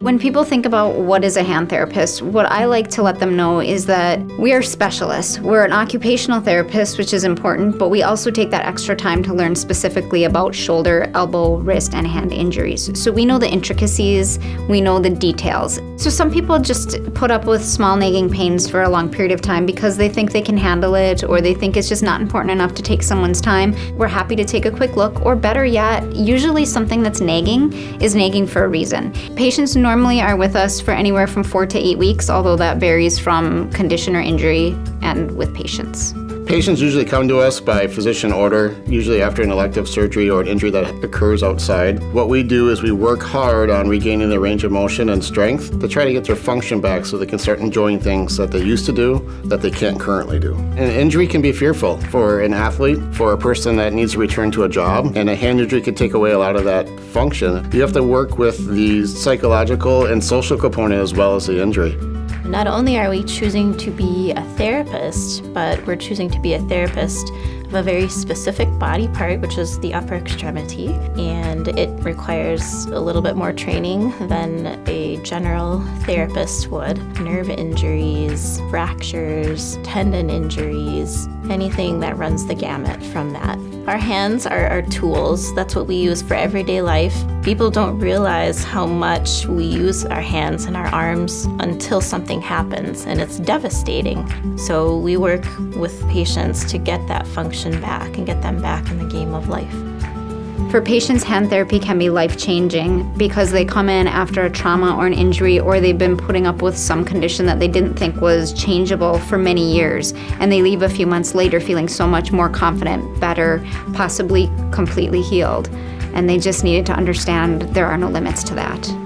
When people think about what is a hand therapist, what I like to let them know is that we are specialists. We're an occupational therapist, which is important, but we also take that extra time to learn specifically about shoulder, elbow, wrist, and hand injuries. So we know the intricacies, we know the details. So some people just put up with small nagging pains for a long period of time because they think they can handle it, or they think it's just not important enough to take someone's time. We're happy to take a quick look, or better yet, usually something that's nagging is nagging for a reason. Patients normally are with us for anywhere from 4 to 8 weeks, although that varies from condition or injury and with patients. Patients usually come to us by physician order, usually after an elective surgery or an injury that occurs outside. What we do is we work hard on regaining their range of motion and strength to try to get their function back so they can start enjoying things that they used to do that they can't currently do. An injury can be fearful for an athlete, for a person that needs to return to a job, and a hand injury could take away a lot of that function. You have to work with the psychological and social component as well as the injury. Not only are we choosing to be a therapist, but we're choosing to be a therapist of a very specific body part, which is the upper extremity, and it requires a little bit more training than a general therapist would. Nerve injuries, fractures, tendon injuries, anything that runs the gamut from that. Our hands are our tools. That's what we use for everyday life. People don't realize how much we use our hands and our arms until something happens, and it's devastating. So we work with patients to get that function back and get them back in the game of life. For patients, hand therapy can be life-changing because they come in after a trauma or an injury, or they've been putting up with some condition that they didn't think was changeable for many years, and they leave a few months later feeling so much more confident, better, possibly completely healed. And they just needed to understand there are no limits to that.